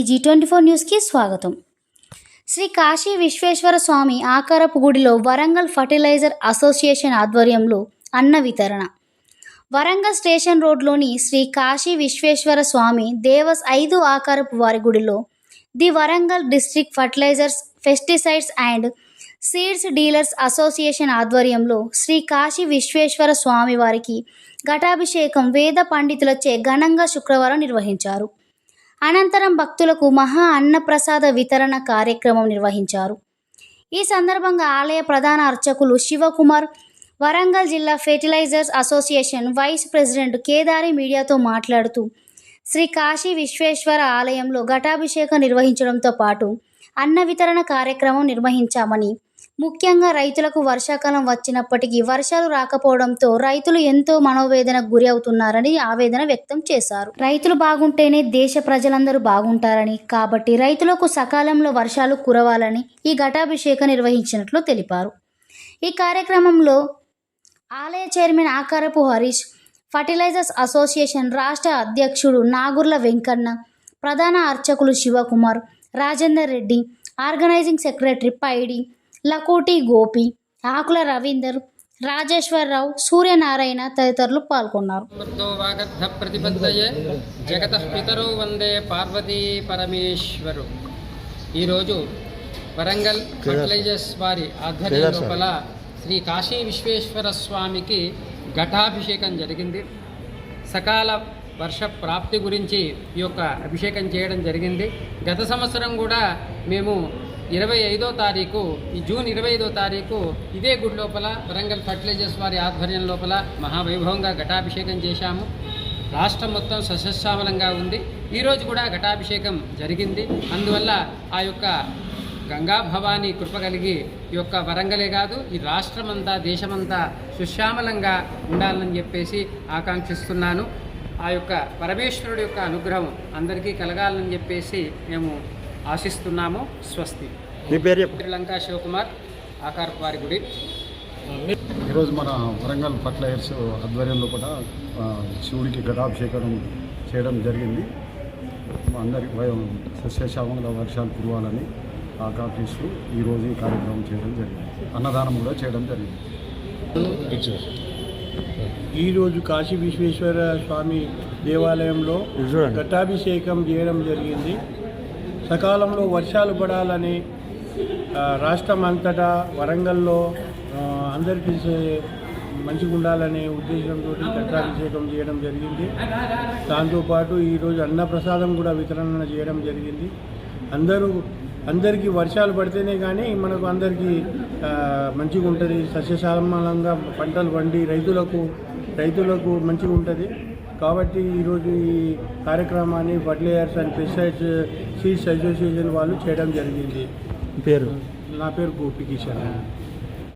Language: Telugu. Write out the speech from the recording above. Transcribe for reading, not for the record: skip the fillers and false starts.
G24 న్యూస్కి స్వాగతం. శ్రీ కాశీ విశ్వేశ్వర స్వామి ఆకారపు గుడిలో వరంగల్ ఫర్టిలైజర్ అసోసియేషన్ ఆధ్వర్యంలో అన్న వితరణ. వరంగల్ స్టేషన్ రోడ్లోని శ్రీ కాశీ విశ్వేశ్వర స్వామి దేవస్ 5 ఆకారపు వారి గుడిలో the Warangal district fertilisers, pesticides and seeds dealers association ఆధ్వర్యంలో శ్రీ కాశీ విశ్వేశ్వర స్వామి వారికి ఘటాభిషేకం వేద పండితులచే ఘనంగా శుక్రవారం నిర్వహించారు. అనంతరం భక్తులకు మహా అన్నప్రసాద వితరణ కార్యక్రమం నిర్వహించారు. ఈ సందర్భంగా ఆలయ ప్రధాన అర్చకులు శివకుమార్, వరంగల్ జిల్లా fertilisers association vice president Kedari మీడియాతో మాట్లాడుతూ శ్రీ కాశీ విశ్వేశ్వర ఆలయంలో ఘటాభిషేకం నిర్వహించడంతో పాటు అన్న వితరణ కార్యక్రమం నిర్వహించామని, ముఖ్యంగా రైతులకు వర్షాకాలం వచ్చినప్పటికీ వర్షాలు రాకపోవడంతో రైతులు ఎంతో మనోవేదనకు గురి అవుతున్నారని ఆవేదన వ్యక్తం చేశారు. రైతులు బాగుంటేనే దేశ ప్రజలందరూ బాగుంటారని, కాబట్టి రైతులకు సకాలంలో వర్షాలు కురవాలని ఈ ఘటాభిషేకం నిర్వహించినట్లు తెలిపారు. ఈ కార్యక్రమంలో ఆలయ చైర్మన్ ఆకారపు హరీష్, ఫర్టిలైజర్స్ అసోసియేషన్ రాష్ట్ర అధ్యక్షుడు నాగుర్ల వెంకన్న, ప్రధాన అర్చకులు శివకుమార్, రాజేందర్ రెడ్డి, ఆర్గనైజింగ్ సెక్రటరీ పైడి, లకోటి గోపి, ఆకుల రవీందర్, రాజేశ్వరరావు, సూర్యనారాయణ తదితరులు పాల్గొన్నారు. జగతః పితరౌ వందే పార్వతీ పరమేశ్వరు. ఈరోజు వరంగల్ ఫర్టిలైజర్స్ వారి ఆధ్వర్యం లోపల శ్రీ కాశీ విశ్వేశ్వర స్వామికి ఘటాభిషేకం జరిగింది. సకాల వర్ష ప్రాప్తి గురించి ఈ యొక్క అభిషేకం చేయడం జరిగింది. గత సంవత్సరం కూడా మేము 25వ తారీఖు, ఈ జూన్ 25వ తారీఖు ఇదే గుడి లోపల వరంగల్ ఫర్టిలైజర్స్ వారి ఆధ్వర్యం లోపల మహావైభవంగా ఘటాభిషేకం చేశాము. రాష్ట్రం మొత్తం సస్యశ్యామలంగా ఉంది. ఈరోజు కూడా ఘటాభిషేకం జరిగింది. అందువల్ల ఆ యొక్క గంగా భవానీ కృప కలిగి ఈ యొక్క వరంగలే కాదు ఈ రాష్ట్రమంతా దేశమంతా సుశ్యామలంగా ఉండాలని చెప్పేసి ఆకాంక్షిస్తున్నాను. ఆ యొక్క పరమేశ్వరుడి యొక్క అనుగ్రహం అందరికీ కలగాలని చెప్పేసి మేము ఆశిస్తున్నాము. స్వస్తి. మీ పేరు? శ్రీలంక శివకుమార్, ఆకారపు వారి గుడి. ఈరోజు మన వరంగల్ ఫర్టిలైజర్స్ ఆధ్వర్యంలో కూడా శివుడికి ఘటాభిషేకం చేయడం జరిగింది. అందరికి సస్యశ్యామల వర్షాలు కురవాలని ఆకాంక్షిస్తూ ఈరోజు ఈ కార్యక్రమం చేయడం జరిగింది. అన్నదానం కూడా చేయడం జరిగింది. ఈరోజు కాశీ విశ్వేశ్వర స్వామి దేవాలయంలో ఘటాభిషేకం చేయడం జరిగింది. సకాలంలో వర్షాలు పడాలని రాష్ట్రం అంతటా వరంగల్లో అందరికీ మంచిగా ఉండాలనే ఉద్దేశంతో ఘటాభిషేకం చేయడం జరిగింది. దాంతోపాటు ఈరోజు అన్నప్రసాదం కూడా వితరణ చేయడం జరిగింది. అందరికీ వర్షాలు పడితేనే కానీ మనకు అందరికీ మంచిగా ఉంటుంది. సస్యశ్యామలంగా పంటలు పండి రైతులకు మంచిగా ఉంటుంది. కాబట్టి ఈరోజు ఈ కార్యక్రమాన్ని fertilisers and pesticides seeds association వాళ్ళు చేయడం జరిగింది. పేరు? నా పేరు గోపి కిషన్.